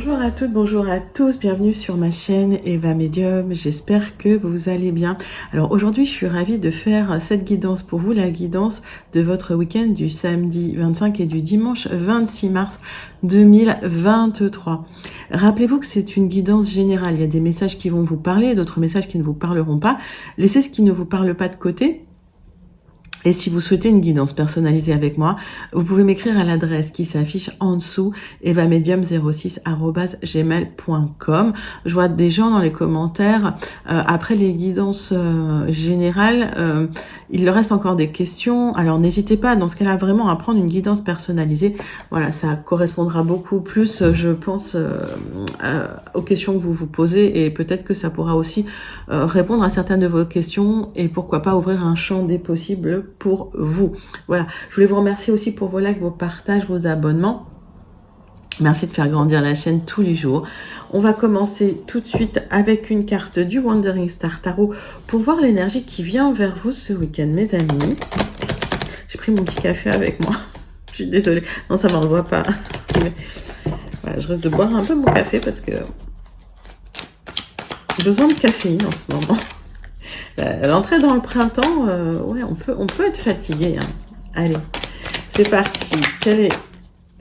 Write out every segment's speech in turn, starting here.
Bonjour à toutes, bonjour à tous, bienvenue sur ma chaîne Eva Medium, j'espère que vous allez bien. Alors aujourd'hui je suis ravie de faire cette guidance pour vous, la guidance de votre week-end du samedi 25 et du dimanche 26 mars 2023. Rappelez-vous que c'est une guidance générale, il y a des messages qui vont vous parler, d'autres messages qui ne vous parleront pas. Laissez ce qui ne vous parle pas de côté. Et si vous souhaitez une guidance personnalisée avec moi, vous pouvez m'écrire à l'adresse qui s'affiche en dessous, evamedium06@gmail.com. Je vois des gens dans les commentaires, après les guidances générales, il leur reste encore des questions. Alors n'hésitez pas, dans ce cas-là, vraiment à prendre une guidance personnalisée. Voilà, ça correspondra beaucoup plus, je pense, aux questions que vous vous posez, et peut-être que ça pourra aussi répondre à certaines de vos questions, et pourquoi pas ouvrir un champ des possibles pour vous. Voilà, je voulais vous remercier aussi pour vos likes, vos partages, vos abonnements. Merci de faire grandir la chaîne tous les jours. On va commencer tout de suite avec une carte du Wandering Star Tarot pour voir l'énergie qui vient vers vous ce week-end, mes amis. J'ai pris mon petit café avec moi. Je suis désolée. Non, ça ne m'en voit pas. Mais voilà, je risque de boire un peu mon café parce que j'ai besoin de caféine en ce moment. L'entrée dans le printemps, ouais, on peut être fatigué. Hein. Allez, c'est parti. Quelle est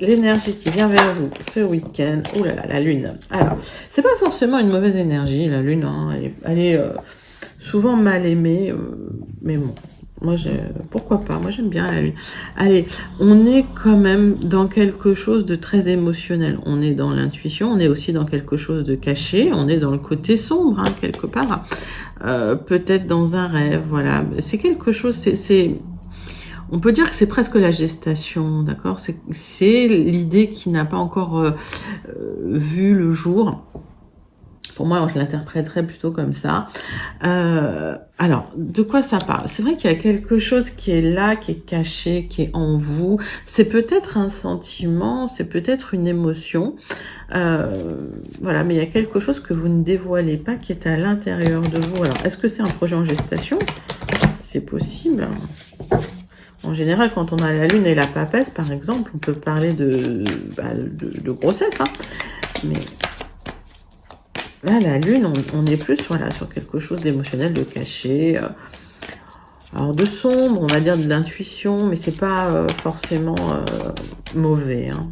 l'énergie qui vient vers vous ce week-end? Ouh là là, la lune. Alors, c'est pas forcément une mauvaise énergie, la lune. Hein. Elle est souvent mal aimée, mais bon. Moi, pourquoi pas? Moi, j'aime bien la lune. Allez, on est quand même dans quelque chose de très émotionnel. On est dans l'intuition, on est aussi dans quelque chose de caché, on est dans le côté sombre, hein, quelque part. Peut-être dans un rêve, voilà. C'est quelque chose, on peut dire que c'est presque la gestation, d'accord? C'est l'idée qui n'a pas encore vu le jour. Pour moi, je l'interpréterais plutôt comme ça. Alors, de quoi ça parle? C'est vrai qu'il y a quelque chose qui est là, qui est caché, qui est en vous. C'est peut-être un sentiment, c'est peut-être une émotion. Voilà, mais il y a quelque chose que vous ne dévoilez pas, qui est à l'intérieur de vous. Alors, est-ce que c'est un projet en gestation? C'est possible. En général, quand on a la lune et la papesse, par exemple, on peut parler de grossesse. Hein. Mais là, la lune, on est plus voilà, sur quelque chose d'émotionnel, de caché, alors de sombre, on va dire de l'intuition, mais c'est pas forcément mauvais. Hein.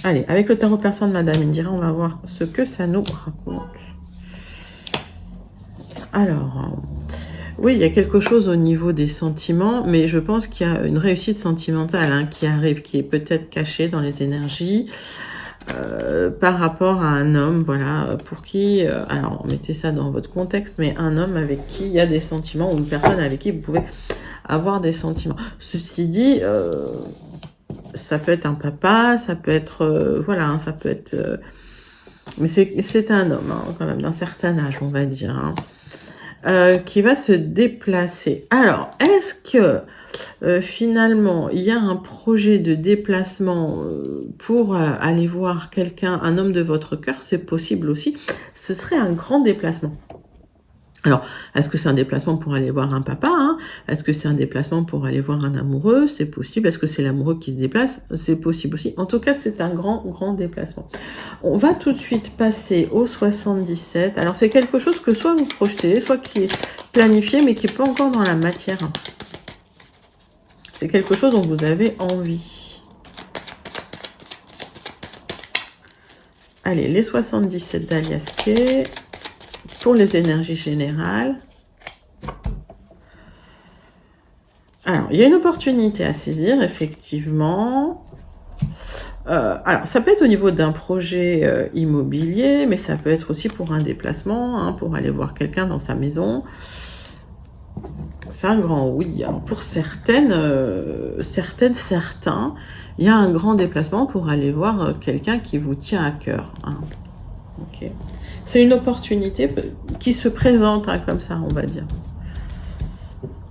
Allez, avec le tarot persan de Madame Indira, on va voir ce que ça nous raconte. Alors, oui, il y a quelque chose au niveau des sentiments, mais je pense qu'il y a une réussite sentimentale hein, qui arrive, qui est peut-être cachée dans les énergies par rapport à un homme, voilà, pour qui, alors mettez ça dans votre contexte, mais un homme avec qui il y a des sentiments, ou une personne avec qui vous pouvez avoir des sentiments. Ceci dit, ça peut être un papa, ça peut être, voilà, hein, ça peut être, mais c'est un homme, hein, quand même, d'un certain âge, on va dire, hein. Qui va se déplacer. Alors, est-ce que finalement, il y a un projet de déplacement pour aller voir quelqu'un, un homme de votre cœur? C'est possible aussi. Ce serait un grand déplacement. Alors, est-ce que c'est un déplacement pour aller voir un papa hein? Est-ce que c'est un déplacement pour aller voir un amoureux? C'est possible. Est-ce que c'est l'amoureux qui se déplace? C'est possible aussi. En tout cas, c'est un grand déplacement. On va tout de suite passer au 77. Alors, c'est quelque chose que soit vous projetez, soit qui est planifié, mais qui n'est pas encore dans la matière. C'est quelque chose dont vous avez envie. Allez, les 77 d'Alias Kay. Pour les énergies générales. Alors, il y a une opportunité à saisir, effectivement. Alors, ça peut être au niveau d'un projet immobilier, mais ça peut être aussi pour un déplacement, hein, pour aller voir quelqu'un dans sa maison. C'est un grand oui. Alors, pour certains, il y a un grand déplacement pour aller voir quelqu'un qui vous tient à cœur. Hein. Ok. C'est une opportunité qui se présente hein, comme ça, on va dire.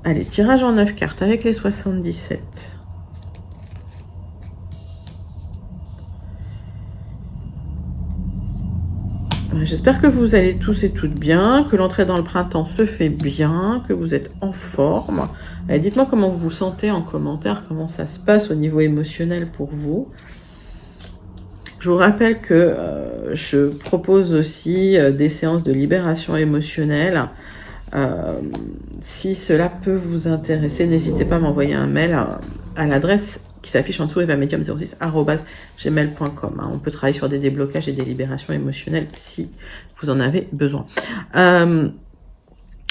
Allez, tirage en 9 cartes avec les 77. J'espère que vous allez tous et toutes bien, que l'entrée dans le printemps se fait bien, que vous êtes en forme. Allez, dites-moi comment vous vous sentez en commentaire, comment ça se passe au niveau émotionnel pour vous. Je vous rappelle que je propose aussi des séances de libération émotionnelle. Si cela peut vous intéresser, n'hésitez pas à m'envoyer un mail à l'adresse qui s'affiche en dessous, evamedium06@gmail.com. On peut travailler sur des déblocages et des libérations émotionnelles si vous en avez besoin.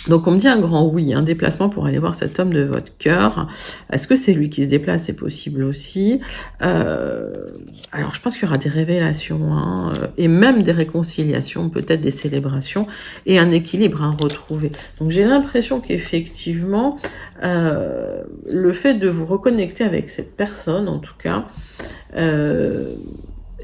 Donc on me dit un grand oui, un déplacement pour aller voir cet homme de votre cœur. Est-ce que c'est lui qui se déplace? C'est possible aussi. Alors je pense qu'il y aura des révélations et même des réconciliations, peut-être des célébrations et un équilibre à retrouver. Donc j'ai l'impression qu'effectivement le fait de vous reconnecter avec cette personne, en tout cas,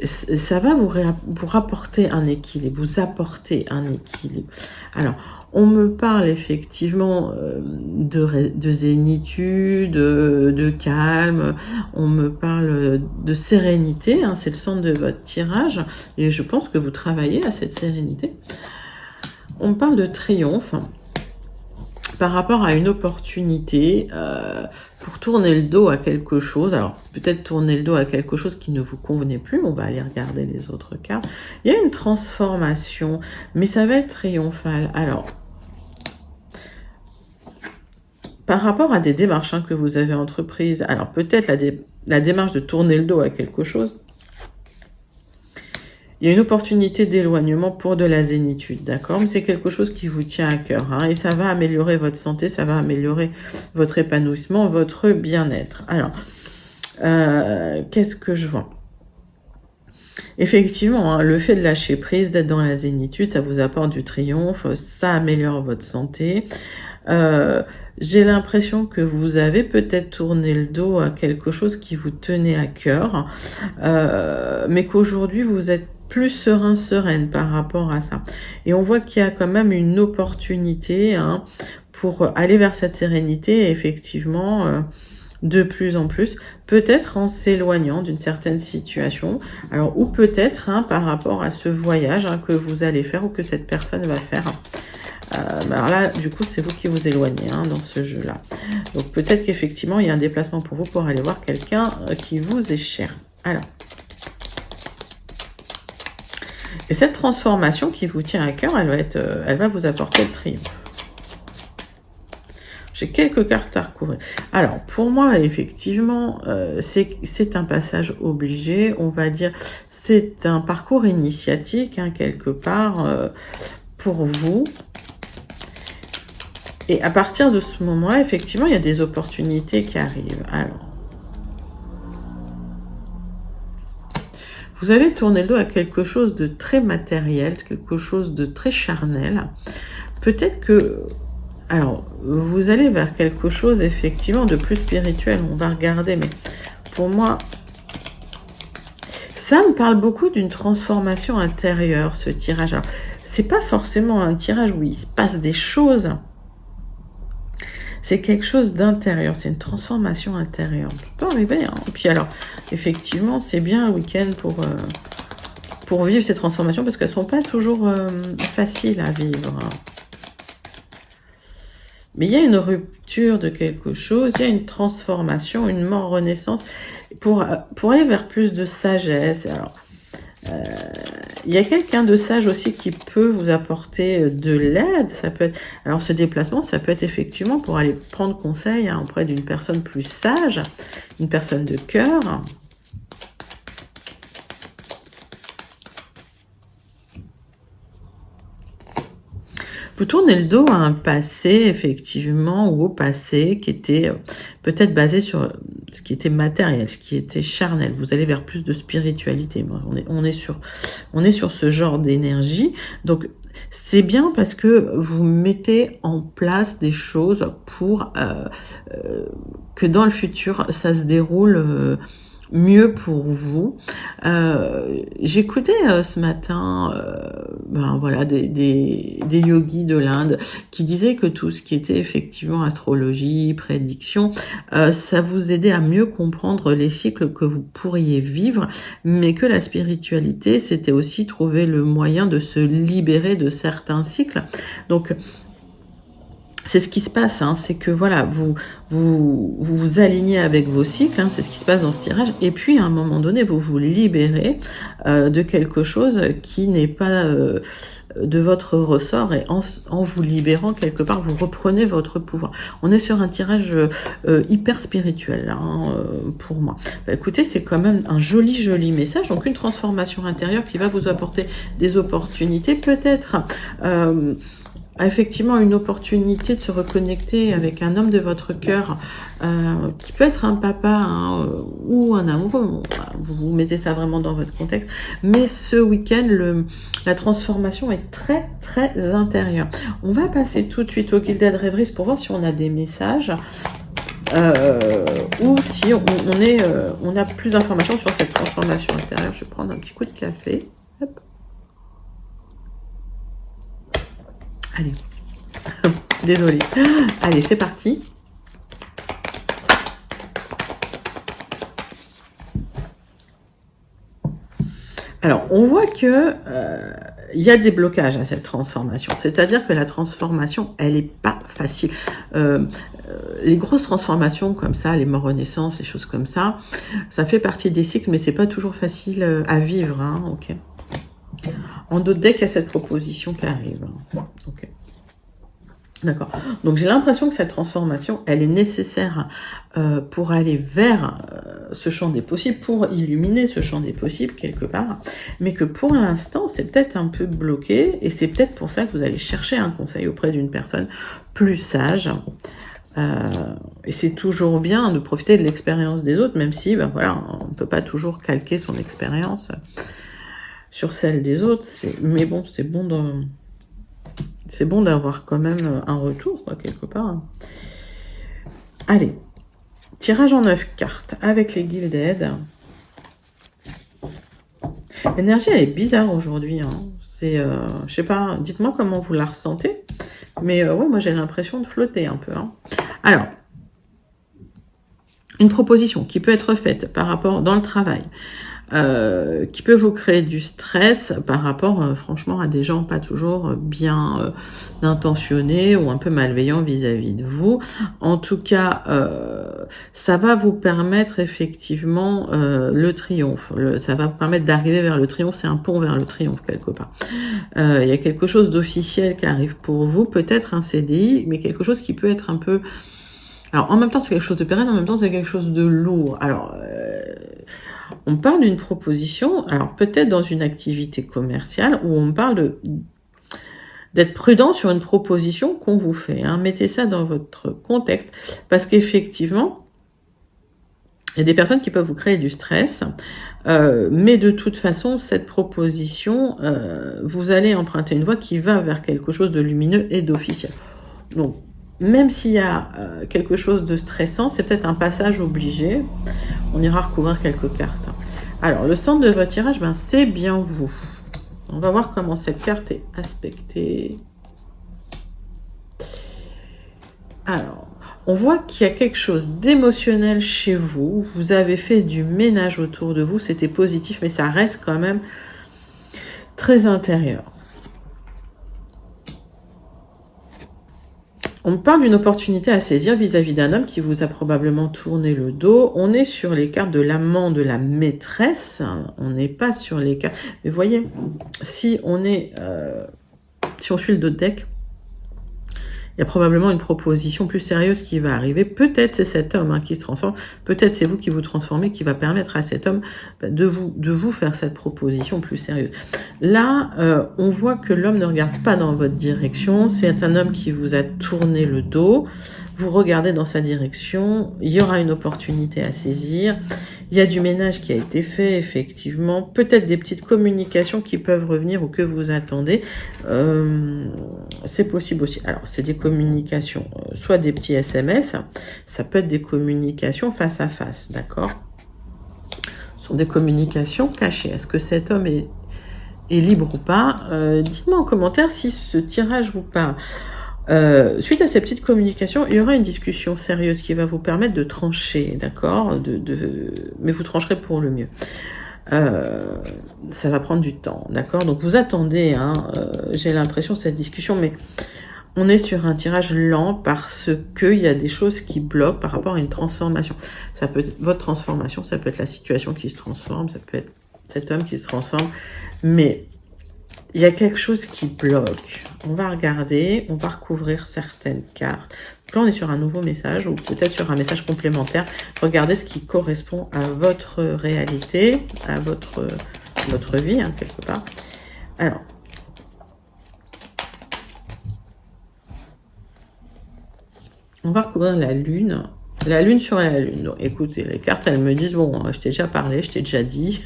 ça va vous rapporter un équilibre, vous apporter un équilibre. Alors, on me parle effectivement de zénitude, de calme, on me parle de sérénité, c'est le centre de votre tirage, et je pense que vous travaillez à cette sérénité. On me parle de triomphe par rapport à une opportunité pour tourner le dos à quelque chose. Alors, peut-être tourner le dos à quelque chose qui ne vous convenait plus. On va aller regarder les autres cartes. Il y a une transformation, mais ça va être triomphal. Alors, par rapport à des démarches que vous avez entreprises, alors peut-être la démarche de tourner le dos à quelque chose, il y a une opportunité d'éloignement pour de la zénitude, d'accord? Mais c'est quelque chose qui vous tient à cœur, et ça va améliorer votre santé, ça va améliorer votre épanouissement, votre bien-être. Alors, qu'est-ce que je vois? Effectivement, le fait de lâcher prise, d'être dans la zénitude, ça vous apporte du triomphe, ça améliore votre santé. J'ai l'impression que vous avez peut-être tourné le dos à quelque chose qui vous tenait à cœur, mais qu'aujourd'hui vous êtes plus sereine par rapport à ça. Et on voit qu'il y a quand même une opportunité pour aller vers cette sérénité, et effectivement, de plus en plus, peut-être en s'éloignant d'une certaine situation, alors ou peut-être par rapport à ce voyage que vous allez faire ou que cette personne va faire. Alors là, du coup, c'est vous qui vous éloignez dans ce jeu-là. Donc peut-être qu'effectivement, il y a un déplacement pour vous pour aller voir quelqu'un qui vous est cher. Alors, et cette transformation qui vous tient à cœur, elle va vous apporter le triomphe. J'ai quelques cartes à recouvrir. Alors, pour moi, effectivement, c'est un passage obligé. On va dire, c'est un parcours initiatique, quelque part, pour vous. Et à partir de ce moment-là, effectivement, il y a des opportunités qui arrivent. Alors, vous avez tourné le dos à quelque chose de très matériel, quelque chose de très charnel. Peut-être que... Alors, vous allez vers quelque chose, effectivement, de plus spirituel. On va regarder, mais pour moi, ça me parle beaucoup d'une transformation intérieure, ce tirage. Alors, c'est pas forcément un tirage où il se passe des choses. C'est quelque chose d'intérieur, c'est une transformation intérieure. Ça peut arriver, Puis alors, effectivement, c'est bien un week-end pour vivre ces transformations, parce qu'elles ne sont pas toujours faciles à vivre. Mais il y a une rupture de quelque chose, il y a une transformation, une mort, renaissance, pour aller vers plus de sagesse. Alors, il y a quelqu'un de sage aussi qui peut vous apporter de l'aide. Ça peut être, alors ce déplacement, ça peut être effectivement pour aller prendre conseil auprès d'une personne plus sage, une personne de cœur. Vous tournez le dos à un passé, effectivement, ou au passé qui était peut-être basé sur ce qui était matériel, ce qui était charnel. Vous allez vers plus de spiritualité. On est sur ce genre d'énergie. Donc, c'est bien parce que vous mettez en place des choses pour que dans le futur, ça se déroule mieux pour vous. J'écoutais ce matin voilà, des yogis de l'Inde qui disaient que tout ce qui était effectivement astrologie, prédiction, ça vous aidait à mieux comprendre les cycles que vous pourriez vivre, mais que la spiritualité, c'était aussi trouver le moyen de se libérer de certains cycles. Donc, c'est ce qui se passe, hein, c'est que voilà, vous alignez avec vos cycles, hein, c'est ce qui se passe dans ce tirage, et puis à un moment donné, vous vous libérez de quelque chose qui n'est pas de votre ressort, et en vous libérant quelque part, vous reprenez votre pouvoir. On est sur un tirage hyper spirituel, hein, pour moi. Bah, écoutez, c'est quand même un joli message, donc une transformation intérieure qui va vous apporter des opportunités, peut-être effectivement une opportunité de se reconnecter avec un homme de votre cœur, qui peut être un papa, hein, ou un amoureux. Vous mettez ça vraiment dans votre contexte. Mais ce week-end, la transformation est très intérieure. On va passer tout de suite au Gilded Rêveries pour voir si on a des messages. Ou si on a plus d'informations sur cette transformation intérieure. Je vais prendre un petit coup de café. Hop. Allez, désolée. Allez, c'est parti. Alors, on voit que il y a des blocages à cette transformation. C'est-à-dire que la transformation, elle n'est pas facile. Les grosses transformations comme ça, les morts renaissances, les choses comme ça, ça fait partie des cycles, mais c'est pas toujours facile à vivre. Hein, ok. En d'autres decks, il y a cette proposition qui arrive. Ok. D'accord. Donc j'ai l'impression que cette transformation, elle est nécessaire pour aller vers ce champ des possibles, pour illuminer ce champ des possibles quelque part, mais que pour l'instant, c'est peut-être un peu bloqué, et c'est peut-être pour ça que vous allez chercher un conseil auprès d'une personne plus sage. Et c'est toujours bien de profiter de l'expérience des autres, même si, voilà, on ne peut pas toujours calquer son expérience sur celle des autres. Mais bon, c'est bon d'avoir quand même un retour, quoi, quelque part. Allez, tirage en 9 cartes avec les Gilded. L'énergie, elle est bizarre aujourd'hui. Hein. Je sais pas, dites-moi comment vous la ressentez. Mais ouais, moi j'ai l'impression de flotter un peu. Hein. Alors, une proposition qui peut être faite par rapport dans le travail, qui peut vous créer du stress par rapport, franchement, à des gens pas toujours bien intentionnés ou un peu malveillants vis-à-vis de vous. En tout cas, ça va vous permettre effectivement le triomphe. Ça va vous permettre d'arriver vers le triomphe. C'est un pont vers le triomphe quelque part. Il y a quelque chose d'officiel qui arrive pour vous, peut-être un CDI, mais quelque chose qui peut être un peu... Alors, en même temps, c'est quelque chose de pérenne, en même temps, c'est quelque chose de lourd. Alors, on parle d'une proposition, alors peut-être dans une activité commerciale, où on parle d'être prudent sur une proposition qu'on vous fait. Hein. Mettez ça dans votre contexte, parce qu'effectivement, il y a des personnes qui peuvent vous créer du stress, mais de toute façon, cette proposition, vous allez emprunter une voie qui va vers quelque chose de lumineux et d'officiel. Donc, même s'il y a quelque chose de stressant, c'est peut-être un passage obligé. On ira recouvrir quelques cartes. Alors, le centre de votre tirage, c'est bien vous. On va voir comment cette carte est aspectée. Alors, on voit qu'il y a quelque chose d'émotionnel chez vous. Vous avez fait du ménage autour de vous. C'était positif, mais ça reste quand même très intérieur. On parle d'une opportunité à saisir vis-à-vis d'un homme qui vous a probablement tourné le dos. On est sur les cartes de l'amant, de la maîtresse. On n'est pas sur les cartes... Mais voyez, si on suit le dos de deck, il y a probablement une proposition plus sérieuse qui va arriver. Peut-être c'est cet homme qui se transforme. Peut-être c'est vous qui vous transformez, qui va permettre à cet homme de vous faire cette proposition plus sérieuse. Là, on voit que l'homme ne regarde pas dans votre direction. C'est un homme qui vous a tourné le dos. Vous regardez dans sa direction. Il y aura une opportunité à saisir. Il y a du ménage qui a été fait, effectivement. Peut-être des petites communications qui peuvent revenir ou que vous attendez. C'est possible aussi. Alors, c'est des communications, soit des petits SMS, ça peut être des communications face à face, d'accord ? Ce sont des communications cachées. Est-ce que cet homme est libre ou pas? Dites-moi en commentaire si ce tirage vous parle. Suite à ces petites communications, il y aura une discussion sérieuse qui va vous permettre de trancher, d'accord, mais vous trancherez pour le mieux. Ça va prendre du temps, d'accord. Donc vous attendez, hein, j'ai l'impression, cette discussion, mais on est sur un tirage lent parce qu'il y a des choses qui bloquent par rapport à une transformation. Ça peut être votre transformation, ça peut être la situation qui se transforme, ça peut être cet homme qui se transforme, mais il y a quelque chose qui bloque. On va regarder, on va recouvrir certaines cartes. Donc là, on est sur un nouveau message ou peut-être sur un message complémentaire. Regardez ce qui correspond à votre réalité, à votre vie, hein, quelque part. Alors, on va recouvrir la lune. La lune sur la lune. Donc, écoutez, les cartes, elles me disent, bon, je t'ai déjà parlé, je t'ai déjà dit.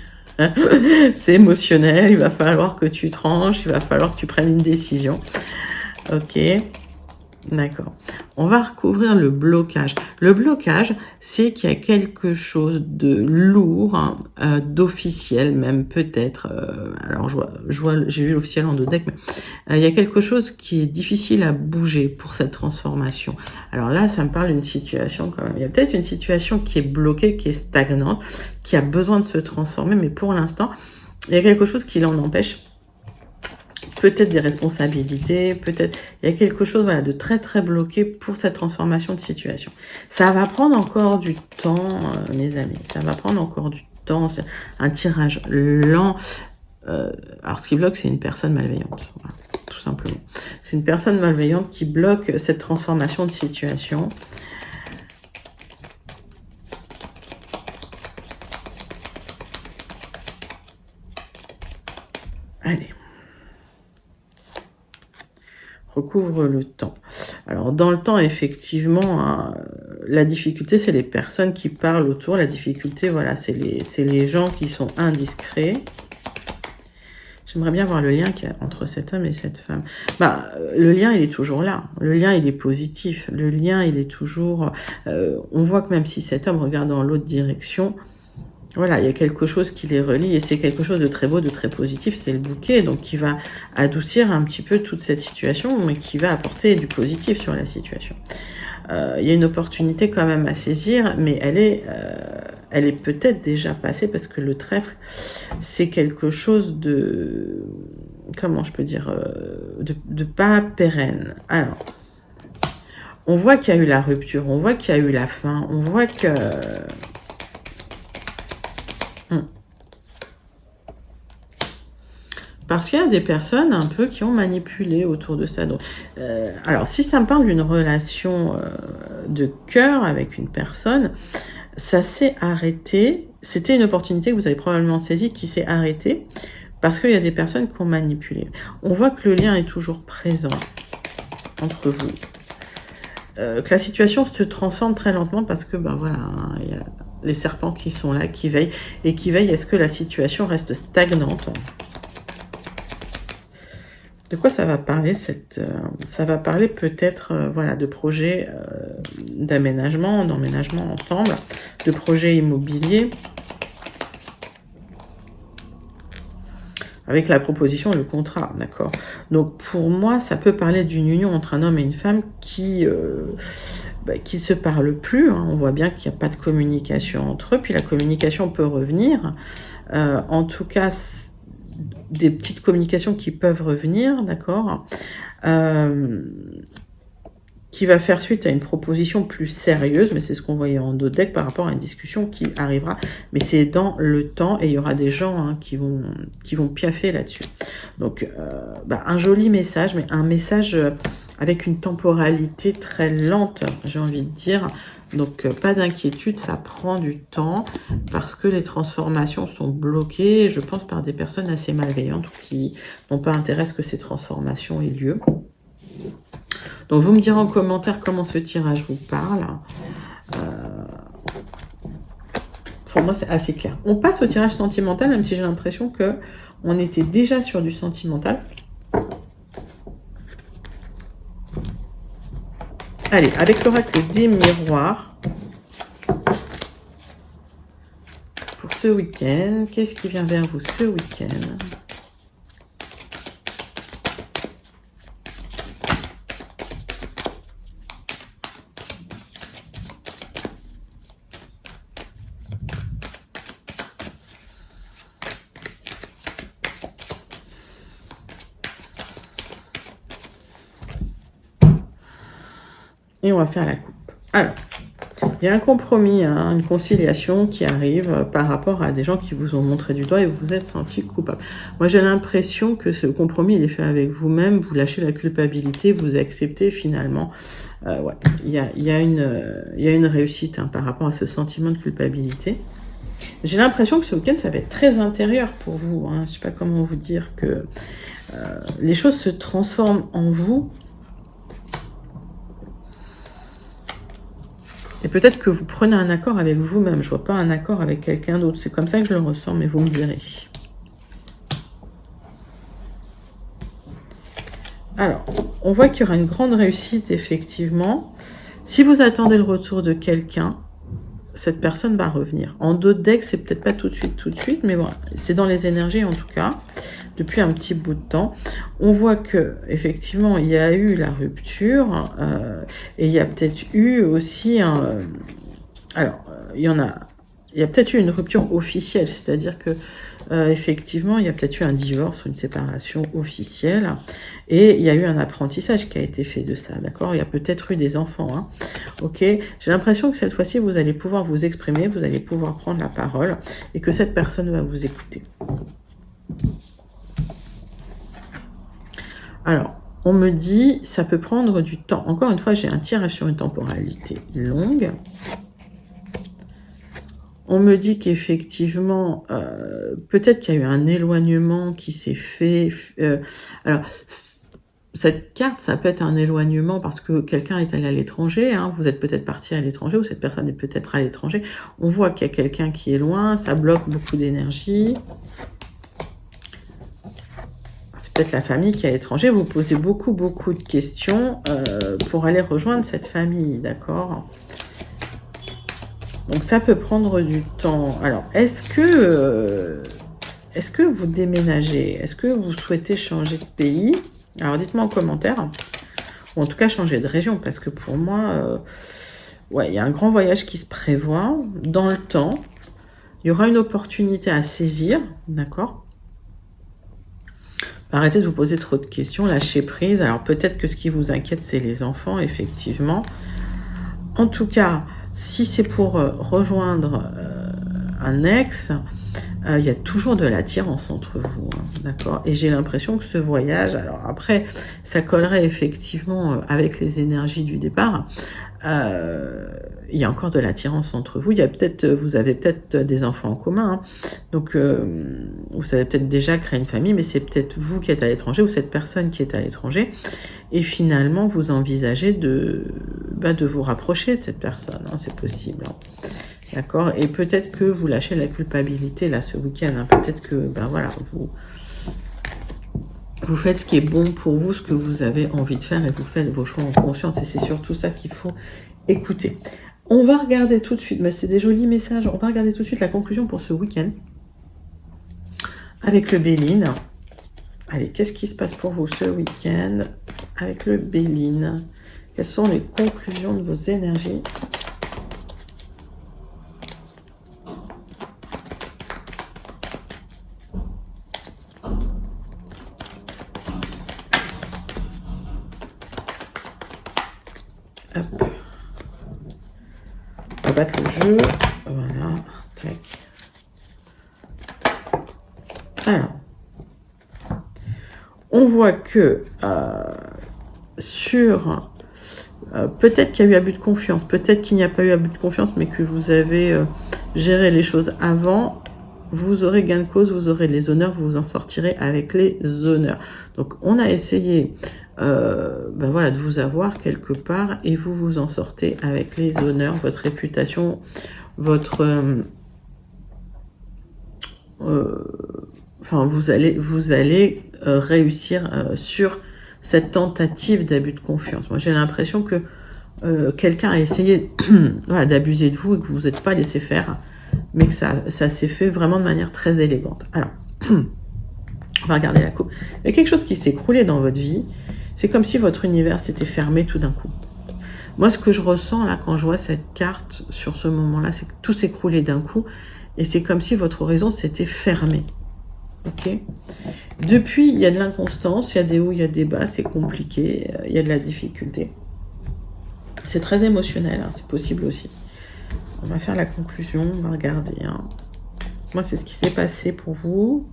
C'est émotionnel, il va falloir que tu tranches, il va falloir que tu prennes une décision. Ok, d'accord. On va recouvrir le blocage. Le blocage, c'est qu'il y a quelque chose de lourd, hein, d'officiel même peut-être. Alors, j'ai vu l'officiel en 2 decks, mais il y a quelque chose qui est difficile à bouger pour cette transformation. Alors là, ça me parle d'une situation quand même. Il y a peut-être une situation qui est bloquée, qui est stagnante, qui a besoin de se transformer, mais pour l'instant, il y a quelque chose qui l'en empêche. Peut-être des responsabilités, peut-être il y a quelque chose, voilà, de très très bloqué pour cette transformation de situation. Ça va prendre encore du temps, mes amis. Ça va prendre encore du temps. C'est un tirage lent. Alors ce qui bloque, c'est une personne malveillante. Voilà, tout simplement. C'est une personne malveillante qui bloque cette transformation de situation. Allez. Recouvre le temps. Alors, dans le temps, effectivement, hein, la difficulté, c'est les personnes qui parlent autour. La difficulté, voilà, c'est les gens qui sont indiscrets. J'aimerais bien voir le lien qu'il y a entre cet homme et cette femme. Bah, le lien, il est toujours là. Le lien, il est positif. Le lien, il est toujours... on voit que même si cet homme regarde dans l'autre direction, voilà, il y a quelque chose qui les relie et c'est quelque chose de très beau, de très positif, c'est le bouquet, donc qui va adoucir un petit peu toute cette situation et qui va apporter du positif sur la situation. Il y a une opportunité quand même à saisir, mais elle est peut-être déjà passée parce que le trèfle, c'est quelque chose de, comment je peux dire, de pas pérenne. Alors, on voit qu'il y a eu la rupture, on voit qu'il y a eu la fin, on voit que... Parce qu'il y a des personnes un peu qui ont manipulé autour de ça. Donc, alors, si ça me parle d'une relation de cœur avec une personne, ça s'est arrêté. C'était une opportunité que vous avez probablement saisie qui s'est arrêtée parce qu'il y a des personnes qui ont manipulé. On voit que le lien est toujours présent entre vous. Que la situation se transforme très lentement parce que, ben voilà, hein, il y a les serpents qui sont là, qui veillent et qui veillent à ce que la situation reste stagnante. De quoi ça va parler ça va parler peut-être voilà, de projets d'emménagement ensemble, de projets immobiliers, avec la proposition et le contrat, d'accord. Donc pour moi, ça peut parler d'une union entre un homme et une femme qui se parlent plus. Hein. On voit bien qu'il n'y a pas de communication entre eux, puis la communication peut revenir. En tout cas, des petites communications qui peuvent revenir, d'accord, qui va faire suite à une proposition plus sérieuse, mais c'est ce qu'on voyait en 2 decks par rapport à une discussion qui arrivera, mais c'est dans le temps et il y aura des gens hein, qui vont piaffer là-dessus. Donc, un joli message, mais un message avec une temporalité très lente, j'ai envie de dire. Donc, pas d'inquiétude, ça prend du temps parce que les transformations sont bloquées, je pense, par des personnes assez malveillantes qui n'ont pas intérêt à ce que ces transformations aient lieu. Donc, vous me direz en commentaire comment ce tirage vous parle. Pour moi, c'est assez clair. On passe au tirage sentimental, même si j'ai l'impression qu'on était déjà sur du sentimental. Allez, avec l'oracle des miroirs, pour ce week-end? Qu'est-ce qui vient vers vous ce week-end? Et on va faire la coupe. Alors, il y a un compromis, hein, une conciliation qui arrive par rapport à des gens qui vous ont montré du doigt et vous vous êtes senti coupable. Moi, j'ai l'impression que ce compromis, il est fait avec vous-même, vous lâchez la culpabilité, vous acceptez finalement. Ouais, il y a une réussite hein, par rapport à ce sentiment de culpabilité. J'ai l'impression que ce week-end, ça va être très intérieur pour vous. Hein. Je ne sais pas comment vous dire que les choses se transforment en vous. Et peut-être que vous prenez un accord avec vous-même. Je ne vois pas un accord avec quelqu'un d'autre. C'est comme ça que je le ressens, mais vous me direz. Alors, on voit qu'il y aura une grande réussite, effectivement. Si vous attendez le retour de quelqu'un, cette personne va revenir. En d'autres decks, c'est peut-être pas tout de suite, mais bon, c'est dans les énergies en tout cas, depuis un petit bout de temps. On voit que effectivement, il y a eu la rupture et il y a peut-être eu aussi il y a peut-être eu une rupture officielle, c'est-à-dire que effectivement, il y a peut-être eu un divorce ou une séparation officielle et il y a eu un apprentissage qui a été fait de ça, d'accord? Il y a peut-être eu des enfants, hein, ok? J'ai l'impression que cette fois-ci, vous allez pouvoir vous exprimer, vous allez pouvoir prendre la parole et que cette personne va vous écouter. Alors, on me dit, ça peut prendre du temps. Encore une fois, j'ai un tirage sur une temporalité longue. On me dit qu'effectivement, peut-être qu'il y a eu un éloignement qui s'est fait. Alors, cette carte, ça peut être un éloignement parce que quelqu'un est allé à l'étranger. Hein, vous êtes peut-être parti à l'étranger ou cette personne est peut-être à l'étranger. On voit qu'il y a quelqu'un qui est loin. Ça bloque beaucoup d'énergie. C'est peut-être la famille qui est à l'étranger. Vous posez beaucoup de questions pour aller rejoindre cette famille, d'accord ? Donc ça peut prendre du temps. Alors, est-ce que vous déménagez? Est-ce que vous souhaitez changer de pays? Alors, dites-moi en commentaire. Ou en tout cas, changer de région. Parce que pour moi, ouais, il y a un grand voyage qui se prévoit dans le temps. Il y aura une opportunité à saisir, d'accord? Arrêtez de vous poser trop de questions, lâchez prise. Alors, peut-être que ce qui vous inquiète, c'est les enfants, effectivement. En tout cas, si c'est pour rejoindre un ex, il y a toujours de l'attirance entre vous, hein, d'accord? Et j'ai l'impression que ce voyage, alors après, ça collerait effectivement avec les énergies du départ. Il y a encore de l'attirance entre vous. Il y a peut-être, vous avez peut-être des enfants en commun, hein, donc vous avez peut-être déjà créé une famille, mais c'est peut-être vous qui êtes à l'étranger ou cette personne qui est à l'étranger. Et finalement, vous envisagez de vous rapprocher de cette personne, hein, c'est possible. Hein. D'accord? Et peut-être que vous lâchez la culpabilité là ce week-end. Hein. Peut-être que voilà, vous faites ce qui est bon pour vous, ce que vous avez envie de faire et vous faites vos choix en conscience. Et c'est surtout ça qu'il faut écouter. On va regarder tout de suite, mais c'est des jolis messages. On va regarder tout de suite la conclusion pour ce week-end avec le Béline. Allez, qu'est-ce qui se passe pour vous ce week-end avec le Béline? Quelles sont les conclusions de vos énergies? Hop. On va battre le jeu. Voilà. Tac. Alors. On voit que peut-être qu'il y a eu abus de confiance, peut-être qu'il n'y a pas eu abus de confiance, mais que vous avez géré les choses avant, vous aurez gain de cause, vous aurez les honneurs, vous vous en sortirez avec les honneurs. Donc on a essayé voilà, de vous avoir quelque part et vous vous en sortez avec les honneurs, votre réputation, votre... enfin, vous allez réussir sur cette tentative d'abus de confiance. Moi, j'ai l'impression que quelqu'un a essayé voilà, d'abuser de vous et que vous n'êtes pas laissé faire. mais que ça s'est fait vraiment de manière très élégante. Alors, on va regarder la coupe. Il y a quelque chose qui s'est écroulé dans votre vie. C'est comme si votre univers s'était fermé tout d'un coup. Moi, ce que je ressens là, quand je vois cette carte sur ce moment-là, c'est que tout s'écroulait d'un coup. Et c'est comme si votre horizon s'était fermé. Ok. Depuis, il y a de l'inconstance, il y a des hauts, il y a des bas, c'est compliqué, il y a de la difficulté. C'est très émotionnel, hein, c'est possible aussi. On va faire la conclusion, on va regarder. Hein. Moi, c'est ce qui s'est passé pour vous,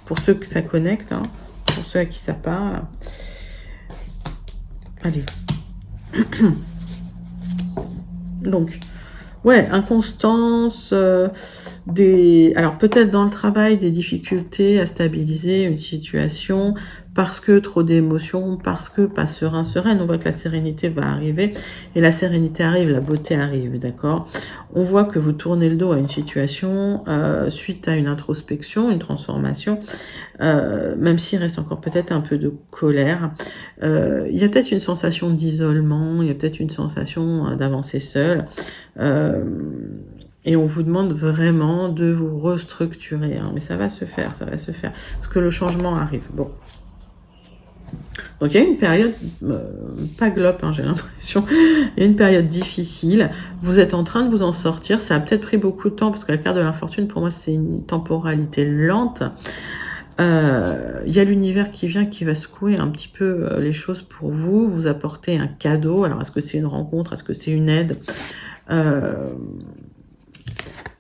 pour ceux que ça connecte, hein, pour ceux à qui ça parle. Allez. Donc, ouais, inconstance, alors peut-être dans le travail, des difficultés à stabiliser une situation, parce que trop d'émotions, parce que pas sereine. On voit que la sérénité va arriver, et la sérénité arrive, la beauté arrive, d'accord? On voit que vous tournez le dos à une situation suite à une introspection, une transformation, même s'il reste encore peut-être un peu de colère. Il y a peut-être une sensation d'isolement, il y a peut-être une sensation d'avancer seul. Et on vous demande vraiment de vous restructurer. Hein. Mais ça va se faire, ça va se faire. Parce que le changement arrive. Bon. Donc il y a une période, pas globe, hein, j'ai l'impression, il y a une période difficile. Vous êtes en train de vous en sortir. Ça a peut-être pris beaucoup de temps, parce que la carte de l'infortune, pour moi, c'est une temporalité lente. Il y a l'univers qui vient, qui va secouer un petit peu les choses pour vous, vous apporter un cadeau. Alors, est-ce que c'est une rencontre? Est-ce que c'est une aide?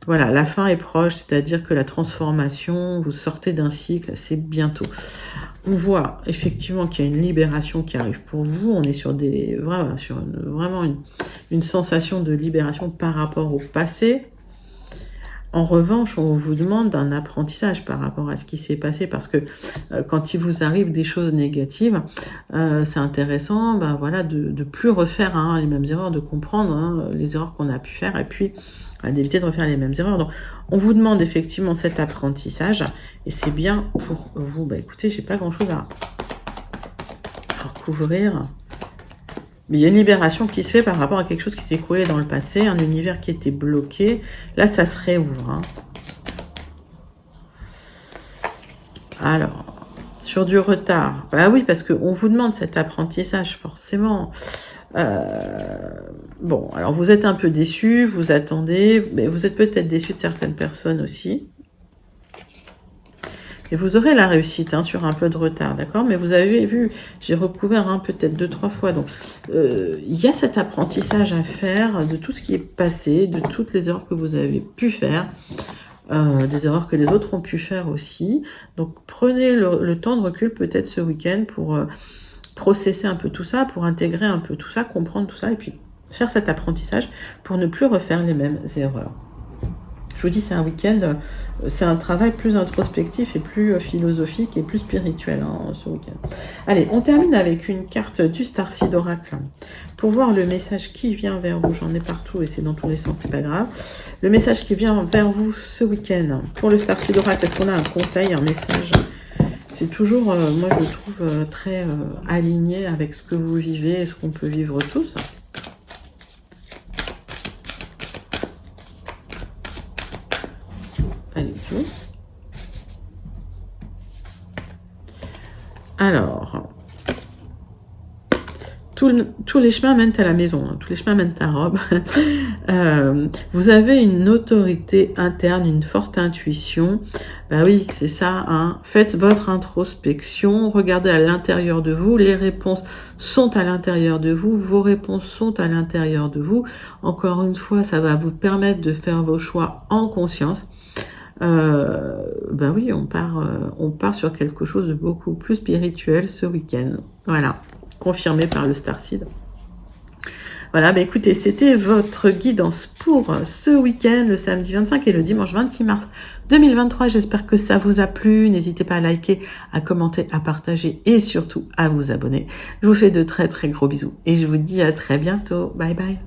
Voilà, la fin est proche, c'est-à-dire que la transformation, vous sortez d'un cycle, c'est bientôt. On voit effectivement qu'il y a une libération qui arrive pour vous. On est sur vraiment une sensation de libération par rapport au passé. En revanche, on vous demande un apprentissage par rapport à ce qui s'est passé, parce que quand il vous arrive des choses négatives, c'est intéressant, voilà, de plus refaire les mêmes erreurs, de comprendre les erreurs qu'on a pu faire, et puis d'éviter de refaire les mêmes erreurs. Donc, on vous demande effectivement cet apprentissage, et c'est bien pour vous. Écoutez, j'ai pas grand-chose à recouvrir. Mais il y a une libération qui se fait par rapport à quelque chose qui s'est écroulé dans le passé, un univers qui était bloqué. Là, ça se réouvre. Hein. Alors, sur du retard. Oui, parce qu'on vous demande cet apprentissage, forcément. Bon, alors vous êtes un peu déçu, vous attendez, mais vous êtes peut-être déçu de certaines personnes aussi. Et vous aurez la réussite sur un peu de retard, d'accord? Mais vous avez vu, j'ai recouvert peut-être 2-3 fois. Donc, il y a cet apprentissage à faire de tout ce qui est passé, de toutes les erreurs que vous avez pu faire, des erreurs que les autres ont pu faire aussi. Donc, prenez le temps de recul peut-être ce week-end pour processer un peu tout ça, pour intégrer un peu tout ça, comprendre tout ça, et puis faire cet apprentissage pour ne plus refaire les mêmes erreurs. Je vous dis, c'est un week-end, c'est un travail plus introspectif et plus philosophique et plus spirituel ce week-end. Allez, on termine avec une carte du Starseed Oracle. Pour voir le message qui vient vers vous, j'en ai partout et c'est dans tous les sens, c'est pas grave. Le message qui vient vers vous ce week-end. Pour le Starseed Oracle, est-ce qu'on a un conseil, un message? C'est toujours, moi je trouve, très aligné avec ce que vous vivez et ce qu'on peut vivre tous. Allez-y. Alors, tous les chemins mènent à la maison, tous les chemins mènent à Rome. Vous avez une autorité interne, une forte intuition. Oui, c'est ça. Faites votre introspection, regardez à l'intérieur de vous. Les réponses sont à l'intérieur de vous. Vos réponses sont à l'intérieur de vous. Encore une fois, ça va vous permettre de faire vos choix en conscience. Oui, on part sur quelque chose de beaucoup plus spirituel ce week-end. Voilà, confirmé par le Starseed. Voilà, écoutez, c'était votre guidance pour ce week-end, le samedi 25 et le dimanche 26 mars 2023. J'espère que ça vous a plu. N'hésitez pas à liker, à commenter, à partager et surtout à vous abonner. Je vous fais de très très gros bisous et je vous dis à très bientôt. Bye bye.